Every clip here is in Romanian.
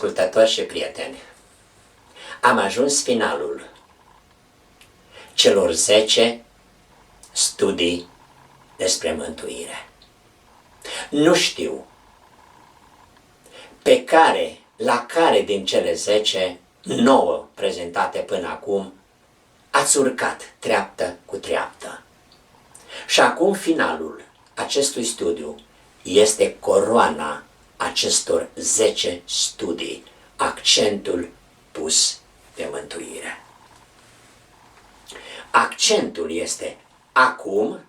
Ascultători și prieteni, am ajuns finalul celor 10 studii despre mântuire. Nu știu la care din cele 10, 9 prezentate până acum, ați urcat treaptă cu treaptă. Și acum finalul acestui studiu este coroana acestor 10 studii, accentul pus pe mântuire. Accentul este acum,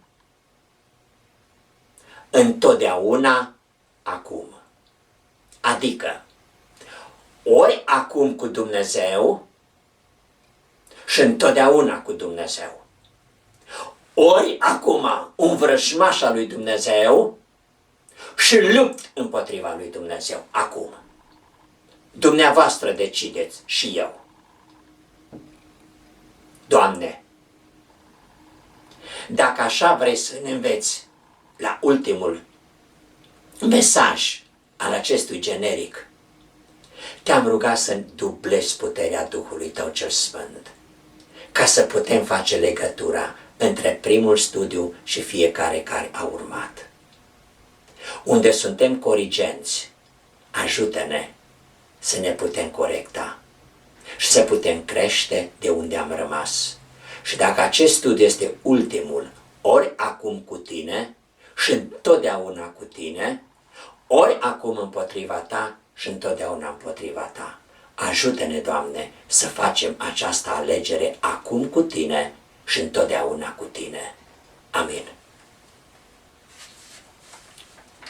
întotdeauna acum. Adică, ori acum cu Dumnezeu și întotdeauna cu Dumnezeu. Ori acum un vrăjmaș al lui Dumnezeu și lupt împotriva lui Dumnezeu. Acum. Dumneavoastră decideți și eu. Doamne, dacă așa vrei să ne înveți la ultimul mesaj al acestui generic, te-am rugat să dublezi puterea Duhului Tău cel Sfânt, ca să putem face legătura între primul studiu și fiecare care a urmat. Unde suntem corigenți, ajută-ne să ne putem corecta și să putem crește de unde am rămas. Și dacă acest studiu este ultimul, ori acum cu tine și întotdeauna cu tine, ori acum împotriva ta și întotdeauna împotriva ta. Ajută-ne, Doamne, să facem această alegere acum cu tine și întotdeauna cu tine. Amin.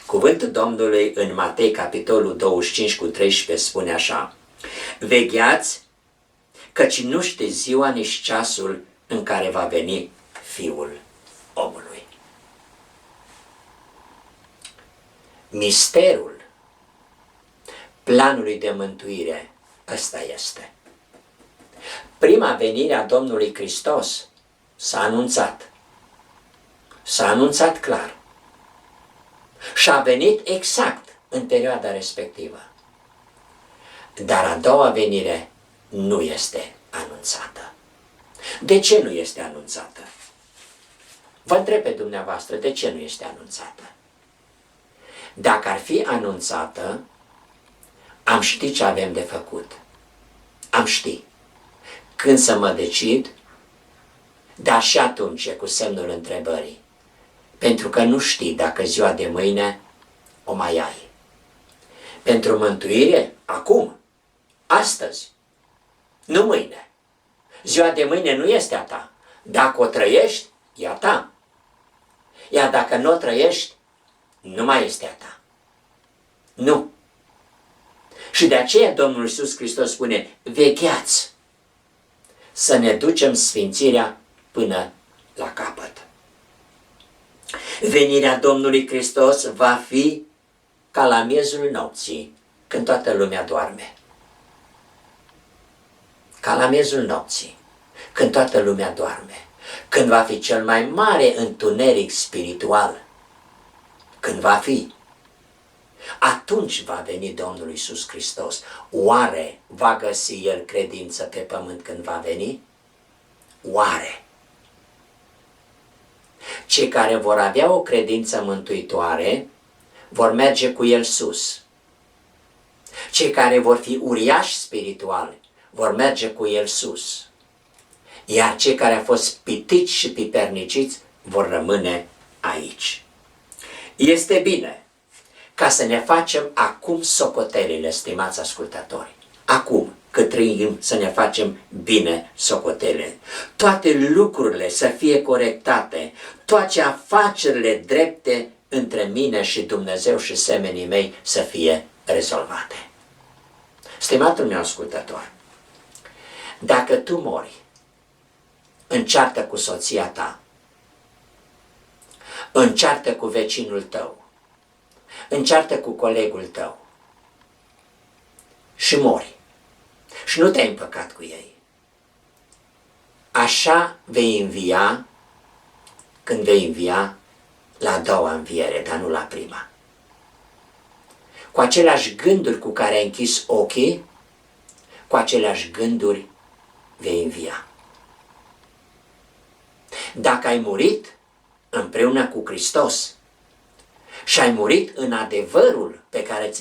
Cuvântul Domnului în Matei, capitolul 25 cu 13 spune așa: vegheați, căci nu știți ziua nici ceasul în care va veni Fiul omului. Misterul planului de mântuire ăsta este. Prima venire a Domnului Hristos s-a anunțat. S-a anunțat clar. Și a venit exact în perioada respectivă. Dar a doua venire nu este anunțată. De ce nu este anunțată? Vă întreb pe dumneavoastră, de ce nu este anunțată? Dacă ar fi anunțată, am ști ce avem de făcut. Am ști când să mă decid, dar și atunci cu semnul întrebării. Pentru că nu știi dacă ziua de mâine o mai ai. Pentru mântuire, acum, astăzi, nu mâine. Ziua de mâine nu este a ta. Dacă o trăiești, e a ta. Iar dacă nu o trăiești, nu mai este a ta. Nu. Și de aceea Domnul Iisus Hristos spune, vegheați să ne ducem sfințirea până la capăt. Venirea Domnului Hristos va fi ca la miezul nopții, când toată lumea doarme. Ca la miezul nopții, când toată lumea doarme. Când va fi cel mai mare întuneric spiritual. Când va fi. Atunci va veni Domnul Iisus Hristos. Oare va găsi El credință pe pământ când va veni? Oare? Cei care vor avea o credință mântuitoare vor merge cu El sus. Cei care vor fi uriași spirituali vor merge cu El sus. Iar cei care au fost pitici și piperniciți vor rămâne aici. Este bine ca să ne facem acum socotelile, stimați ascultători. Acum, că trăim, să ne facem bine socotele. Toate lucrurile să fie corectate, toate afacerile drepte între mine și Dumnezeu și semenii mei să fie rezolvate. Stimatul meu ascultător, dacă tu mori în ceartă cu soția ta, în ceartă cu vecinul tău, în ceartă cu colegul tău și mori și nu te-ai împăcat cu ei, așa vei învia când vei învia la a doua înviere, dar nu la prima. Cu aceleași gânduri cu care ai închis ochii, cu aceleași gânduri vei învia. Dacă ai murit împreună cu Hristos și ai murit în adevărul pe care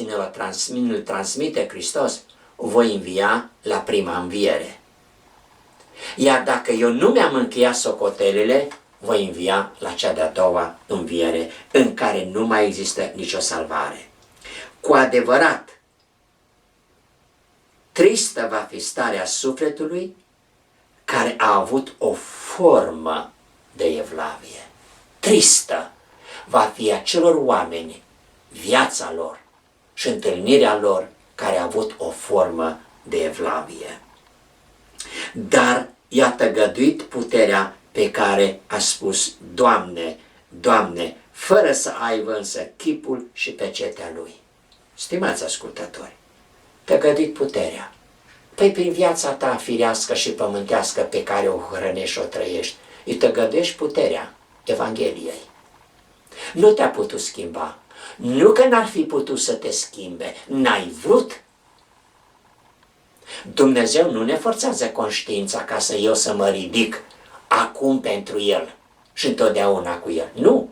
îl transmite Hristos, voi învia la prima înviere. Iar dacă eu nu mi-am încheiat socotelele, voi învia la cea de-a doua înviere, în care nu mai există nicio salvare. Cu adevărat, tristă va fi starea sufletului care a avut o formă de evlavie. Tristă va fi acelor oameni, viața lor și întâlnirea lor care a avut o formă de evlavie. Dar i-a tăgăduit puterea pe care a spus: Doamne, Doamne, fără să aibă însă chipul și pecetea lui. Stimați ascultători, tăgăduit puterea. Păi prin viața ta firească și pământească pe care o hrănești și o trăiești, îi tăgăduiești puterea Evangheliei. Nu te-a putut schimba. Nu că n-ar fi putut să te schimbe, n-ai vrut. Dumnezeu nu ne forțează conștiința ca eu să mă ridic acum pentru El și întotdeauna cu El. Nu!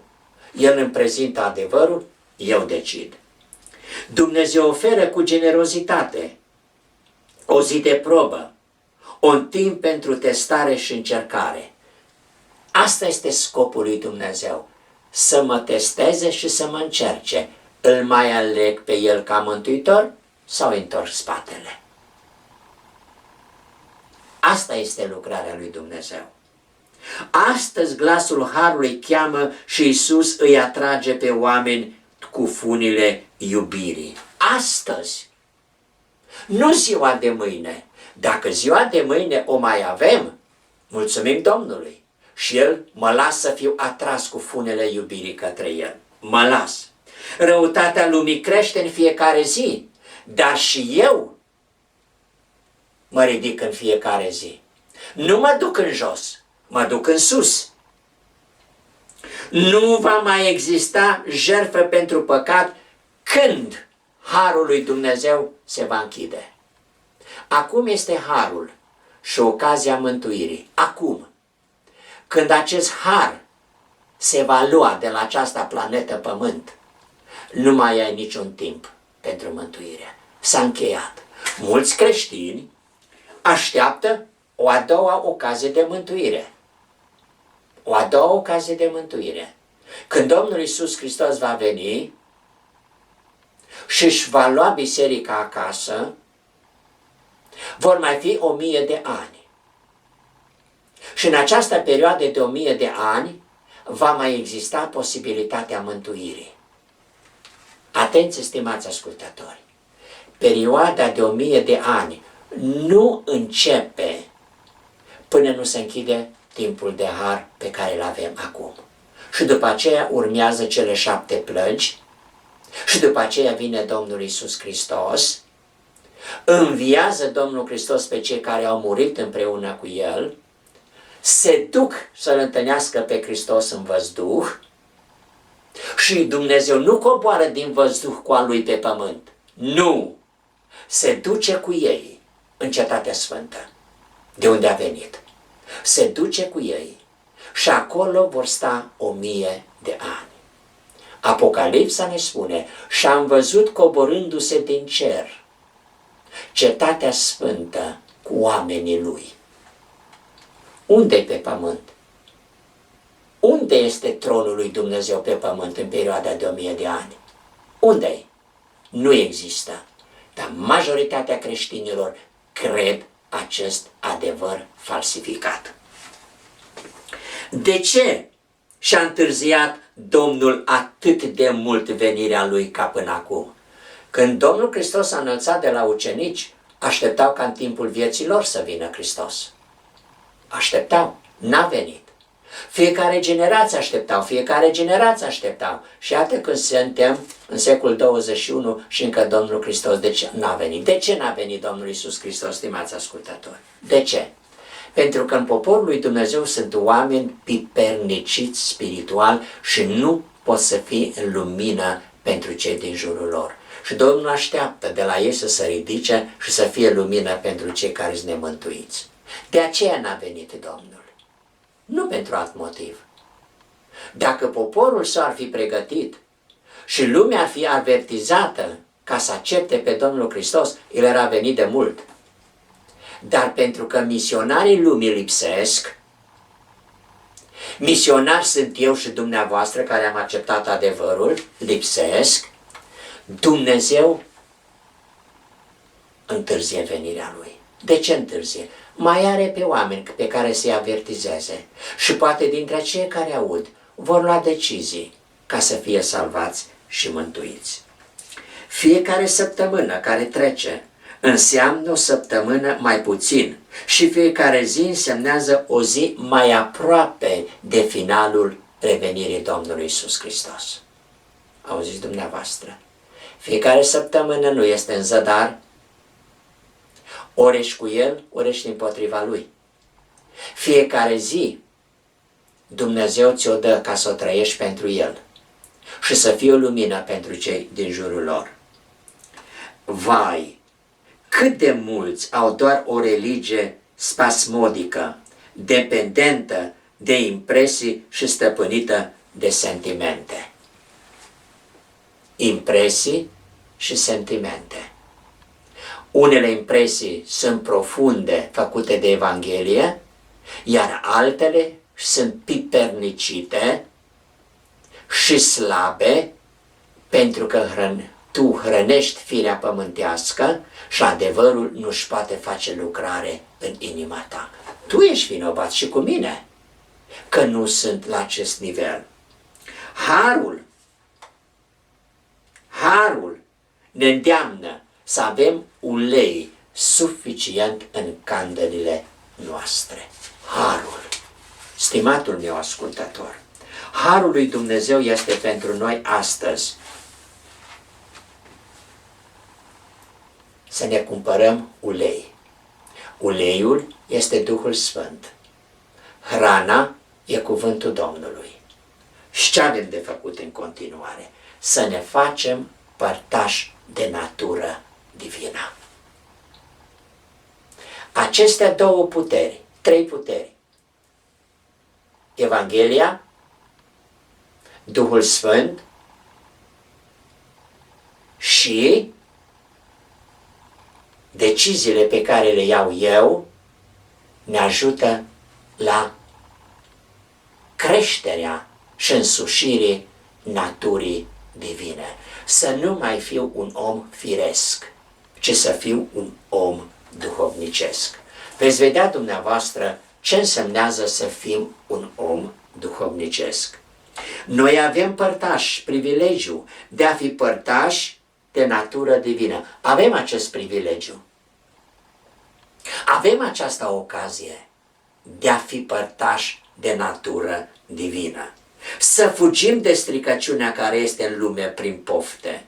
El îmi prezintă adevărul, eu decid. Dumnezeu oferă cu generozitate o zi de probă, un timp pentru testare și încercare. Asta este scopul lui Dumnezeu, să mă testeze și să mă încerce. Îl mai aleg pe El ca mântuitor sau întorc spatele? Asta este lucrarea lui Dumnezeu. Astăzi glasul Harului cheamă și Iisus îi atrage pe oameni cu funile iubirii. Astăzi, nu ziua de mâine. Dacă ziua de mâine o mai avem, mulțumim Domnului. Și El mă las să fiu atras cu funele iubirii către El. Mă las. Răutatea lumii crește în fiecare zi, dar și eu mă ridic în fiecare zi. Nu mă duc în jos, mă duc în sus. Nu va mai exista jertfă pentru păcat când harul lui Dumnezeu se va închide. Acum este harul și ocazia mântuirii. Acum, când acest har se va lua de la această planetă Pământ, nu mai ai niciun timp pentru mântuire. S-a încheiat. Mulți creștini așteaptă o a doua ocazie de mântuire. O a doua ocazie de mântuire. Când Domnul Iisus Hristos va veni și își va lua biserica acasă, vor mai fi 1000 de ani. Și în această perioadă de 1000 de ani va mai exista posibilitatea mântuirii. Atenție, stimați ascultători! Perioada de 1000 de ani nu începe până nu se închide timpul de har pe care îl avem acum. Și după aceea urmează cele 7 plăgi și după aceea vine Domnul Iisus Hristos, înviază Domnul Hristos pe cei care au murit împreună cu El, se duc să-L întâlnească pe Hristos în văzduh și Dumnezeu nu coboară din văzduh cu al Lui pe pământ. Nu! Se duce cu ei în Cetatea Sfântă, de unde a venit. Se duce cu ei și acolo vor sta 1000 de ani. Apocalipsa ne spune: și am văzut coborându-se din cer Cetatea Sfântă cu oamenii Lui. Unde-i pe pământ? Unde este tronul lui Dumnezeu pe pământ în perioada de 1000 de ani? Unde-i? Nu există. Dar majoritatea creștinilor cred acest adevăr falsificat. De ce și-a întârziat Domnul atât de mult venirea Lui ca până acum? Când Domnul Hristos s-a înălțat de la ucenici, așteptau ca în timpul vieții lor să vină Hristos. Așteptau, n-a venit. Fiecare generație așteptau. Și iată că suntem în secolul 21 și încă Domnul Hristos n-a venit. De ce n-a venit Domnul Iisus Hristos, stimați ascultători? De ce? Pentru că în poporul lui Dumnezeu sunt oameni piperniciți spiritual și nu pot să fie în lumină pentru cei din jurul lor. Și Domnul așteaptă de la ei să se ridice și să fie lumină pentru cei care sunt nemântuiți. De aceea n-a venit Domnul. Nu pentru alt motiv. Dacă poporul său ar fi pregătit și lumea ar fi avertizată ca să accepte pe Domnul Hristos, El era venit de mult. Dar pentru că misionarii lumii lipsesc, misionari sunt eu și dumneavoastră care am acceptat adevărul, lipsesc, Dumnezeu întârzie venirea Lui. De ce întârzie? Mai are pe oameni pe care să-i avertizeze și poate dintre cei care aud vor lua decizii ca să fie salvați și mântuiți. Fiecare săptămână care trece înseamnă o săptămână mai puțin și fiecare zi însemnează o zi mai aproape de finalul revenirii Domnului Iisus Hristos. Auziți dumneavoastră? Fiecare săptămână nu este în zadar, ori ești cu El, ori ești împotriva Lui. Fiecare zi Dumnezeu ți-o dă ca să o trăiești pentru El și să fie o lumină pentru cei din jurul lor. Vai, cât de mulți au doar o religie spasmodică, dependentă de impresii și stăpânită de sentimente. Impresii și sentimente. Unele impresii sunt profunde, făcute de Evanghelie, iar altele sunt pipernicite și slabe, pentru că tu hrănești firea pământească și adevărul nu-și poate face lucrare în inima ta. Tu ești vinovat și cu mine că nu sunt la acest nivel. Harul ne îndeamnă să avem ulei suficient în candelile noastre. Harul. Stimatul meu ascultător, harul lui Dumnezeu este pentru noi astăzi să ne cumpărăm ulei. Uleiul este Duhul Sfânt. Hrana e cuvântul Domnului. Și ce avem de făcut în continuare? Să ne facem părtași de natură divină. Acestea două puteri, trei puteri, Evanghelia, Duhul Sfânt și deciziile pe care le iau eu, ne ajută la creșterea și însușirii naturii divine. Să nu mai fiu un om firesc, ci să fiu un om duhovnicesc. Veți vedea dumneavoastră ce însemnează să fim un om duhovnicesc. Noi avem părtași, privilegiu de a fi părtași de natură divină. Avem acest privilegiu. Avem această ocazie de a fi părtași de natură divină. Să fugim de stricăciunea care este în lume prin pofte.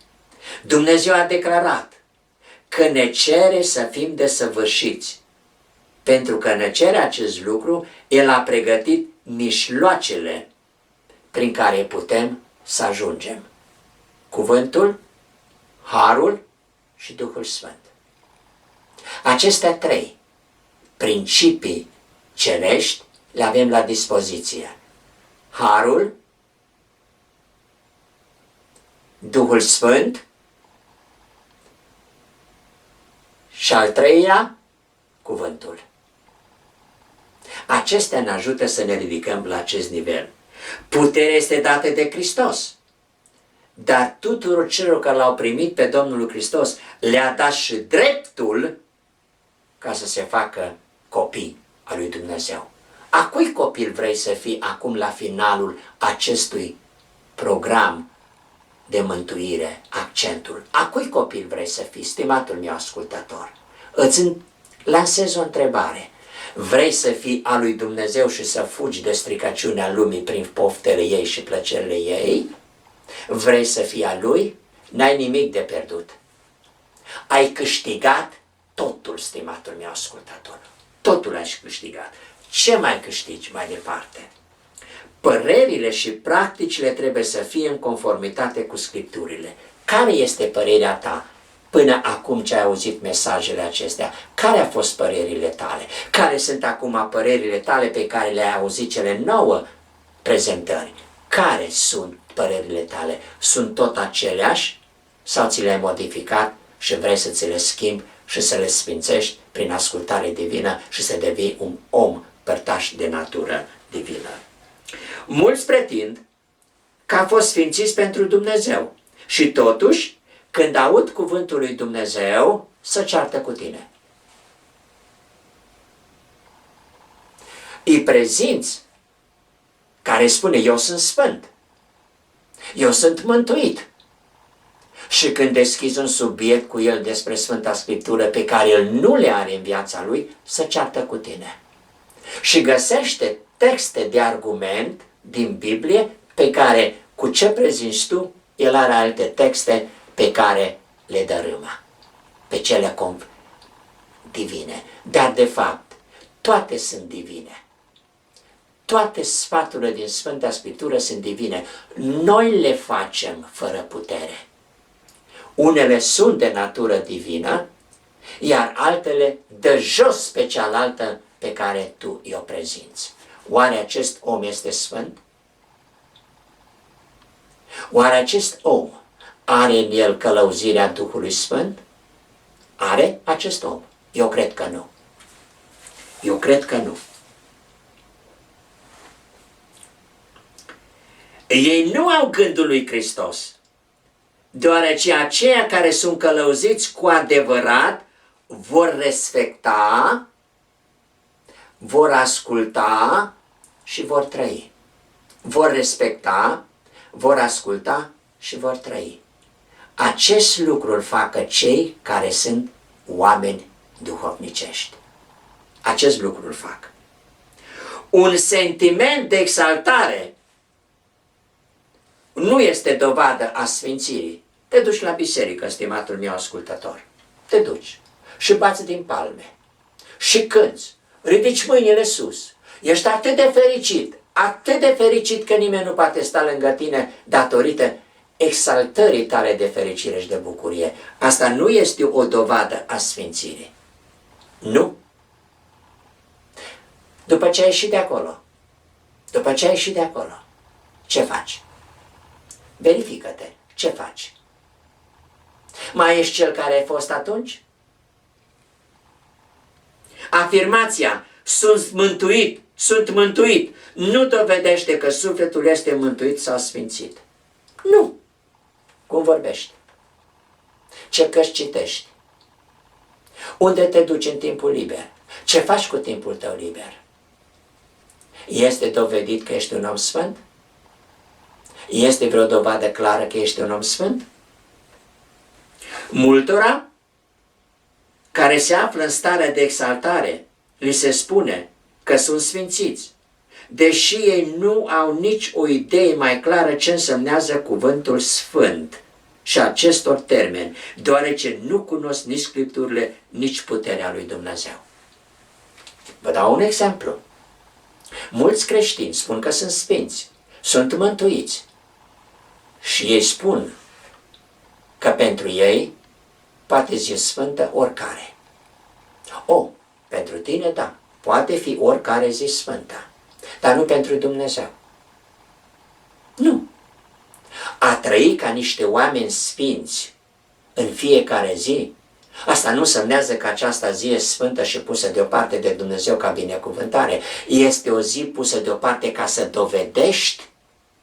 Dumnezeu a declarat că ne cere să fim desăvârșiți. Pentru că ne cere acest lucru, El a pregătit mijloacele prin care putem să ajungem. Cuvântul, harul și Duhul Sfânt. Acestea trei principii cerești le avem la dispoziție. Harul, Duhul Sfânt și al treilea, cuvântul. Acestea ne ajută să ne ridicăm la acest nivel. Puterea este dată de Hristos, dar tuturor celor care l-au primit pe Domnul Hristos le-a dat și dreptul ca să se facă copii al lui Dumnezeu. A cui copil vrei să fii acum la finalul acestui program de mântuire, accentul? A cui copil vrei să fii, stimatul meu ascultător? Îți lansez o întrebare. Vrei să fii al lui Dumnezeu și să fugi de stricăciunea lumii prin poftele ei și plăcerile ei? Vrei să fii al lui? N-ai nimic de pierdut. Ai câștigat totul, stimatul meu ascultător. Totul ai câștigat. Ce mai câștigi mai departe? Părerile și practicile trebuie să fie în conformitate cu Scripturile. Care este părerea ta până acum ce ai auzit mesajele acestea? Care au fost părerile tale? Care sunt acum părerile tale pe care le-ai auzit cele 9 prezentări? Care sunt părerile tale? Sunt tot aceleași sau ți le-ai modificat și vrei să ți le schimbi și să le sfințești prin ascultare divină și să devii un om părtaș de natură divină? Mulți pretind că au fost sfințiți pentru Dumnezeu și totuși când aud cuvântul lui Dumnezeu, să ceartă cu tine. Îi prezinți care spune, eu sunt sfânt, eu sunt mântuit. Și când deschizi un subiect cu el despre Sfânta Scriptură pe care el nu le are în viața lui, să ceartă cu tine. Și găsește texte de argument din Biblie pe care, cu ce prezinți tu, el are alte texte pe care le dărâmă, pe cele divine. Dar, de fapt, toate sunt divine. Toate sfaturile din Sfânta Scriptură sunt divine. Noi le facem fără putere. Unele sunt de natură divină, iar altele de jos pe cealaltă pe care tu i-o prezinți. Oare acest om este sfânt? Oare acest om are în el călăuzirea Duhului Sfânt? Are acest om? Eu cred că nu. Eu cred că nu. Ei nu au gândul lui Hristos, deoarece aceia care sunt călăuziți cu adevărat vor respecta, vor asculta și vor trăi. Vor respecta, vor asculta și vor trăi. Acest lucru îl facă cei care sunt oameni duhovnicești. Acest lucru îl fac. Un sentiment de exaltare nu este dovadă a sfințirii. Te duci la biserică, stimatul meu ascultător. Te duci și bați din palme și cânți, ridici mâinile sus. Ești atât de fericit că nimeni nu poate sta lângă tine datorită exaltării tale de fericire și de bucurie. Asta nu este o dovadă a sfințirii. Nu. După ce ai ieșit de acolo, ce faci? Verifică-te, ce faci? Mai ești cel care ai fost atunci? Afirmația, sunt mântuit, nu dovedește că sufletul este mântuit sau sfințit. Nu. Cum vorbești? Ce cărți citești? Unde te duci în timpul liber? Ce faci cu timpul tău liber? Este dovedit că ești un om sfânt? Este vreo dovadă clară că ești un om sfânt? Multora care se află în stare de exaltare, li se spune că sunt sfințiți, deși ei nu au nici o idee mai clară ce însemnează cuvântul sfânt și acestor termeni, deoarece nu cunosc nici Scripturile, nici puterea lui Dumnezeu. Vă dau un exemplu. Mulți creștini spun că sunt sfinți, sunt mântuiți și ei spun că pentru ei poate zi sfântă oricare. Pentru tine, da, poate fi oricare zi sfântă, dar nu pentru Dumnezeu. Nu. A trăi ca niște oameni sfinți în fiecare zi, asta nu însemnează că această zi e sfântă și pusă deoparte de Dumnezeu ca binecuvântare. Este o zi pusă deoparte ca să dovedești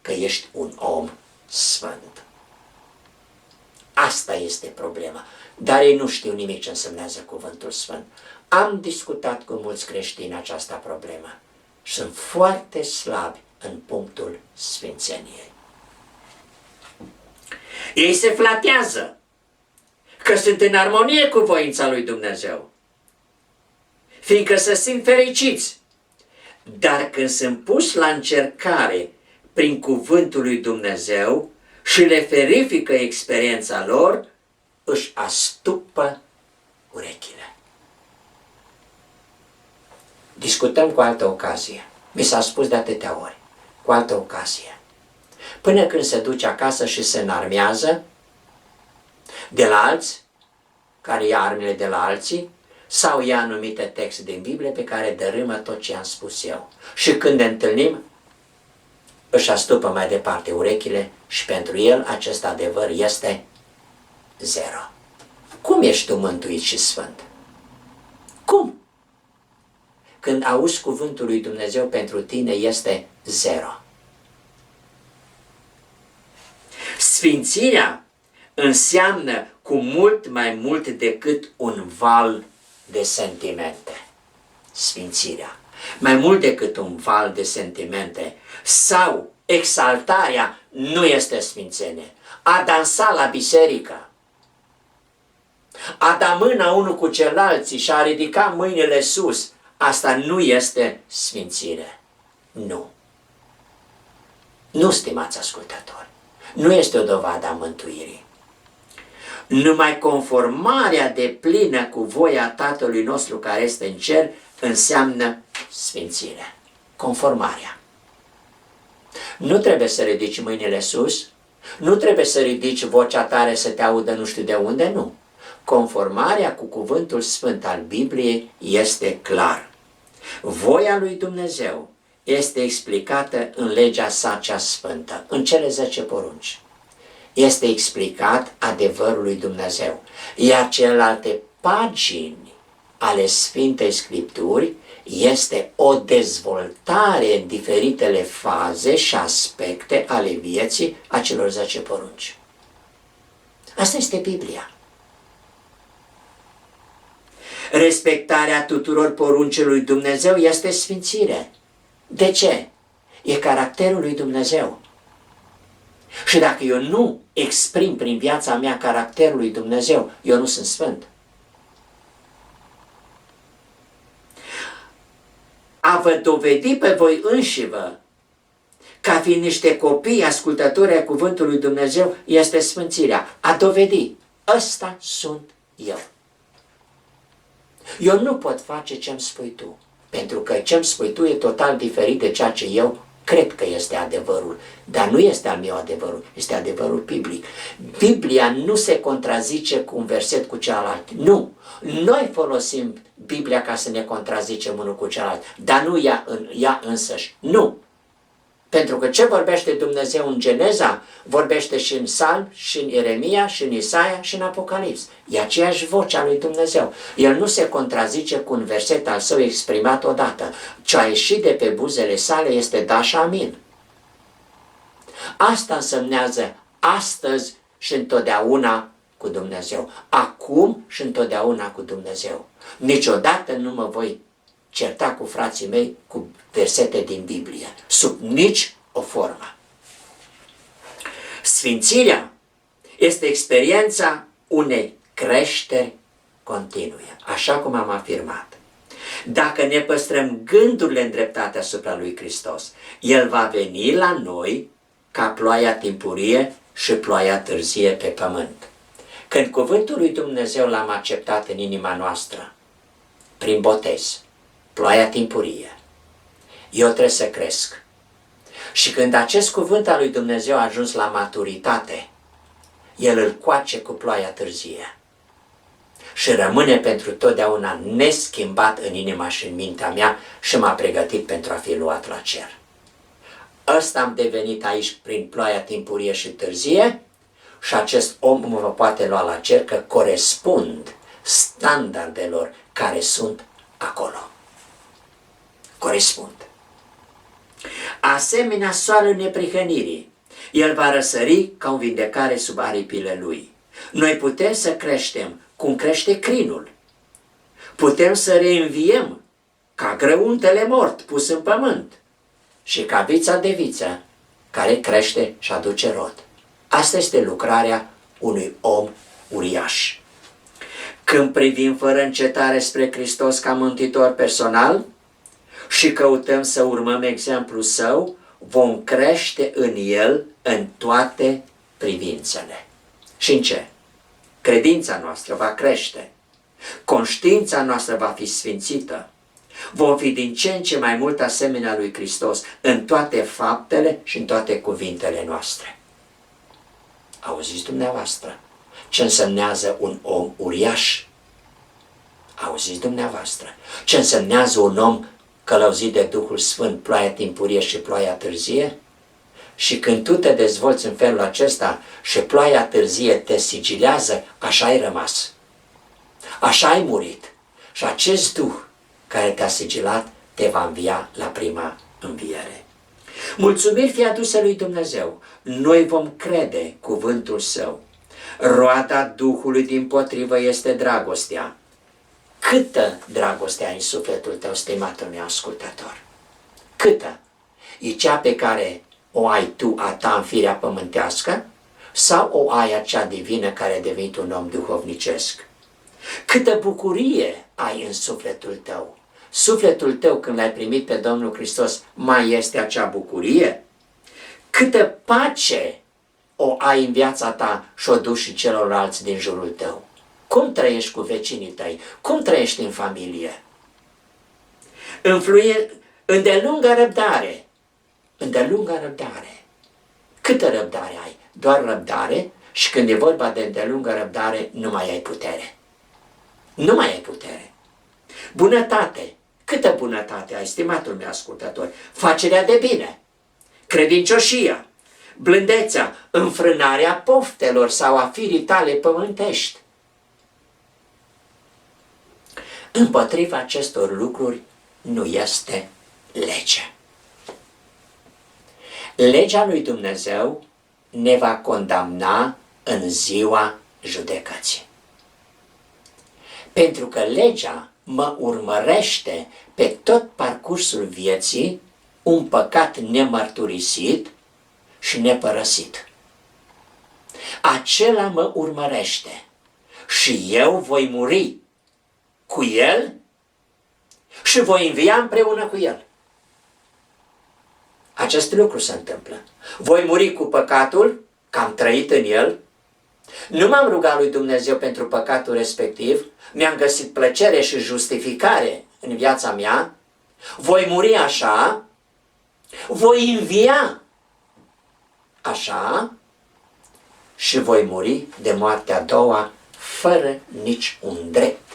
că ești un om sfânt. Asta este problema. Dar ei nu știu nimic ce însemnează cuvântul sfânt. Am discutat cu mulți creștini această problemă. Sunt foarte slabi în punctul sfințeniei. Ei se flatează că sunt în armonie cu voința lui Dumnezeu, fiindcă se simt fericiți. Dar când sunt puși la încercare prin cuvântul lui Dumnezeu și le verifică experiența lor, își astupă urechile. Discutăm cu altă ocazie. Mi s-a spus de atâtea ori. Cu altă ocazie. Până când se duce acasă și se înarmează de la alți, care ia armele de la alții, sau ia anumite texte din Biblie pe care dărâmă tot ce am spus eu. Și când ne întâlnim, își astupă mai departe urechile și pentru el acest adevăr este zero. Cum ești tu mântuit și sfânt? Cum? Când auzi cuvântul lui Dumnezeu pentru tine este zero. Sfințirea înseamnă cu mult mai mult decât un val de sentimente. Sfințirea. Mai mult decât un val de sentimente sau exaltarea nu este sfințenie. A dansa la biserică, a da mâna unul cu celălalt și a ridica mâinile sus, asta nu este sfințire. Nu. Nu, stimați ascultători, nu este o dovadă a mântuirii. Numai conformarea deplină cu voia Tatălui nostru care este în cer înseamnă sfințire. Conformarea. Nu trebuie să ridici mâinile sus, nu trebuie să ridici vocea tare să te audă nu știu de unde, nu. Conformarea cu cuvântul sfânt al Bibliei este clar. Voia lui Dumnezeu este explicată în legea sa cea sfântă, în cele 10 porunci. Este explicat adevărul lui Dumnezeu, iar celelalte pagini ale Sfintei Scripturi este o dezvoltare în diferitele faze și aspecte ale vieții a celor 10 porunci. Asta este Biblia. Respectarea tuturor poruncilor lui Dumnezeu este sfințire. De ce? E caracterul lui Dumnezeu. Și dacă eu nu exprim prin viața mea caracterul lui Dumnezeu, eu nu sunt sfânt. A vă dovedi pe voi înșivă ca fiind niște copii ascultători ai cuvântului lui Dumnezeu este sfințirea. A dovedi. Ăsta sunt eu. Eu nu pot face ce-mi spui tu, pentru că ce-mi spui tu e total diferit de ceea ce eu cred că este adevărul, dar nu este al meu adevărul, este adevărul biblic. Biblia nu se contrazice cu un verset cu celălalt, nu. Noi folosim Biblia ca să ne contrazicem unul cu celălalt, dar nu ea însăși, nu. Pentru că ce vorbește Dumnezeu în Geneza, vorbește și în Psalm, și în Ieremia, și în Isaia, și în Apocalips. E aceeași voce a lui Dumnezeu. El nu se contrazice cu un verset al său exprimat odată. Ce a ieșit de pe buzele sale este da și amin. Asta însemnează astăzi și întotdeauna cu Dumnezeu. Acum și întotdeauna cu Dumnezeu. Niciodată nu mă voi certa cu frații mei cu versete din Biblie, sub nici o formă. Sfințirea este experiența unei creșteri continue, așa cum am afirmat. Dacă ne păstrăm gândurile îndreptate asupra lui Hristos, El va veni la noi ca ploaia timpurie și ploaia târzie pe pământ. Când cuvântul lui Dumnezeu l-am acceptat în inima noastră, prin botez, ploaia timpurie, eu trebuie să cresc. Și când acest cuvânt al lui Dumnezeu a ajuns la maturitate, El îl coace cu ploaia târzie și rămâne pentru totdeauna neschimbat în inima și în mintea mea și m-a pregătit pentru a fi luat la cer. Ăsta am devenit aici prin ploaia timpurie și târzie și acest om mă poate lua la cer că corespund standardelor care sunt acolo. Corespund. Asemenea soarele neprihănirii, El va răsări ca o vindecare sub aripile Lui. Noi putem să creștem cum crește crinul. Putem să reînviem ca grăuntele mort pus în pământ și ca vița de viță care crește și aduce rod. Asta este lucrarea unui om uriaș. Când privim fără încetare spre Hristos ca mântuitor personal și căutăm să urmăm exemplul Său, vom crește în El în toate privințele. Și în ce? Credința noastră va crește, conștiința noastră va fi sfințită, vom fi din ce în ce mai mult asemenea lui Hristos în toate faptele și în toate cuvintele noastre. Auziți dumneavoastră ce însemnează un om uriaș? Auziți dumneavoastră ce însemnează un om călăuzit de Duhul Sfânt, ploaia timpurie și ploaia târzie? Și când tu te dezvolți în felul acesta și ploaia târzie te sigilează, așa ai rămas. Așa ai murit. Și acest Duh care te-a sigilat te va învia la prima înviere. Mulțumiri fie aduse lui Dumnezeu. Noi vom crede cuvântul Său. Roada Duhului dimpotrivă este dragostea. Câtă dragoste ai în sufletul tău, stimatul meu ascultător? Câtă? E cea pe care o ai tu a ta în firea pământească sau o ai acea divină care a devenit un om duhovnicesc? Câtă bucurie ai în sufletul tău? Sufletul tău, când l-ai primit pe Domnul Hristos, mai este acea bucurie? Câtă pace o ai în viața ta și o duci și celorlalți din jurul tău? Cum trăiești cu vecinii tăi? Cum trăiești în familie? Îndelungă răbdare. Îndelungă răbdare. Câtă răbdare ai? Doar răbdare, și când e vorba de îndelungă răbdare, nu mai ai putere. Nu mai ai putere. Bunătate. Câtă bunătate ai, stimatul meu ascultător? Facerea de bine, credincioșia, blândețea, înfrânarea poftelor sau a firii tale pământești. Împotriva acestor lucruri nu este lege. Legea lui Dumnezeu ne va condamna în ziua judecății. Pentru că legea mă urmărește pe tot parcursul vieții un păcat nemărturisit și nepărăsit. Acela mă urmărește și eu voi muri cu el și voi învia împreună cu el. Acest lucru se întâmplă. Voi muri cu păcatul, că am trăit în el, nu m-am rugat lui Dumnezeu pentru păcatul respectiv, mi-am găsit plăcere și justificare în viața mea, voi muri așa, voi învia așa și voi muri de moartea a doua fără nici un drept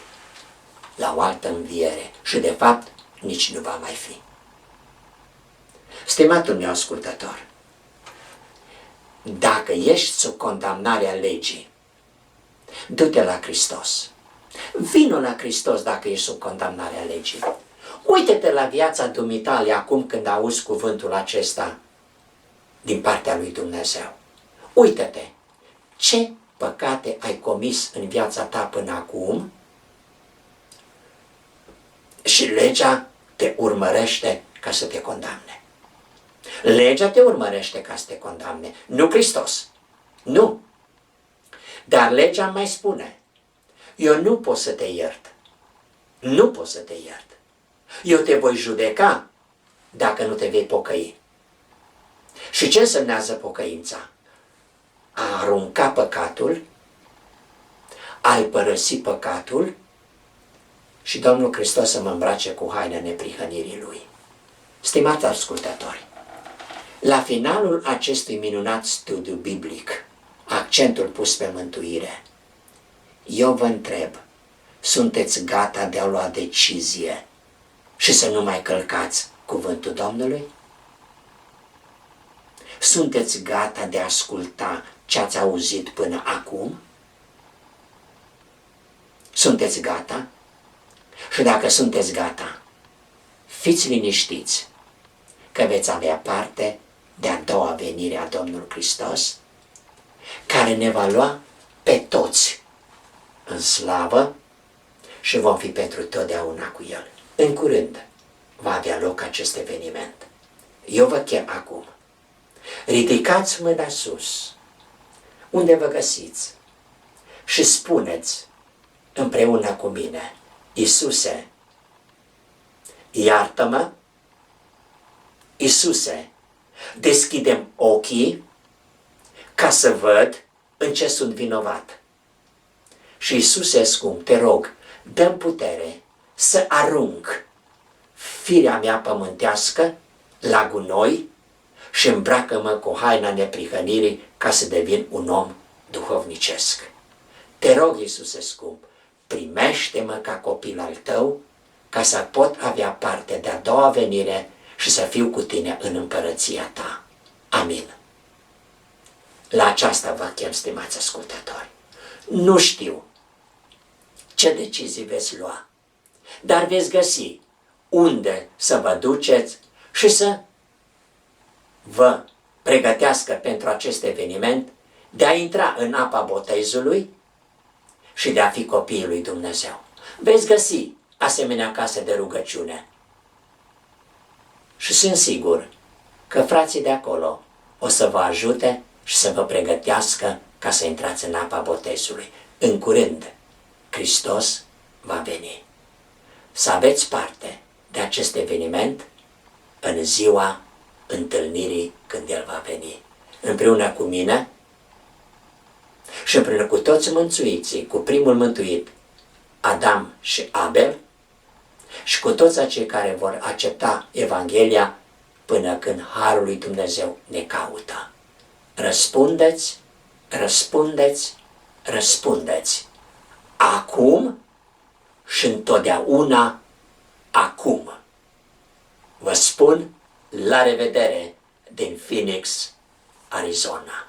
la o altă înviere și de fapt nici nu va mai fi. Stimatul meu ascultător, dacă ești sub condamnarea legii, du-te la Hristos. Vino la Hristos dacă ești sub condamnarea legii. Uită-te la viața dumitale acum când auzi cuvântul acesta din partea lui Dumnezeu. Uită-te ce păcate ai comis în viața ta până acum și legea te urmărește ca să te condamne. Legea te urmărește ca să te condamne, nu Hristos. Nu. Dar legea mai spune, eu nu pot să te iert. Nu pot să te iert. Eu te voi judeca dacă nu te vei pocăi. Și ce însemnează pocăința? A arunca păcatul, a-l părăsi păcatul și Domnul Hristos să mă îmbrace cu haina neprihănirii Lui. Stimați ascultători, la finalul acestui minunat studiu biblic, accentul pus pe mântuire, eu vă întreb, sunteți gata de a lua decizie și să nu mai călcați cuvântul Domnului? Sunteți gata de a asculta ce ați auzit până acum? Sunteți gata? Și dacă sunteți gata, fiți liniștiți că veți avea parte de a doua venire a Domnului Hristos, care ne va lua pe toți în slavă și vom fi pentru totdeauna cu El. În curând va avea loc acest eveniment. Eu vă chem acum. Ridicați mâna sus, unde vă găsiți, și spuneți împreună cu mine, Iisuse, iartă-mă, Iisuse, deschide-mi ochii ca să văd în ce sunt vinovat. Și Iisuse scump, te rog, dă-mi putere să arunc firea mea pământească la gunoi și îmbracă-mă cu haina neprihănirii ca să devin un om duhovnicesc. Te rog, Iisuse scump, primește-mă ca copil al tău ca să pot avea parte de a doua venire și să fiu cu tine în împărăția ta. Amin. La aceasta vă chem, stimați ascultători. Nu știu ce decizii veți lua, dar veți găsi unde să vă duceți și să vă pregătească pentru acest eveniment de a intra în apa botezului și de a fi copiii lui Dumnezeu. Veți găsi asemenea case de rugăciune. Și sunt sigur că frații de acolo o să vă ajute și să vă pregătească ca să intrați în apa botezului. În curând, Hristos va veni. Să aveți parte de acest eveniment în ziua întâlnirii când El va veni. Împreună cu mine și împreună cu toți mântuiții, cu primul mântuit, Adam și Abel, și cu toți acei care vor accepta Evanghelia până când Harul lui Dumnezeu ne caută. Răspundeți, răspundeți, răspundeți. Acum și întotdeauna acum. Vă spun la revedere din Phoenix, Arizona.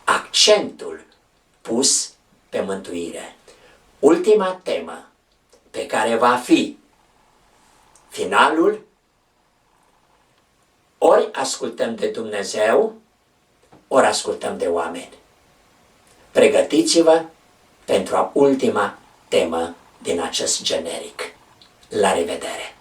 Accentul pus pe mântuire. Ultima temă pe care va fi finalul, ori ascultăm de Dumnezeu, ori ascultăm de oameni. Pregătiți-vă pentru ultima temă din acest generic. La revedere!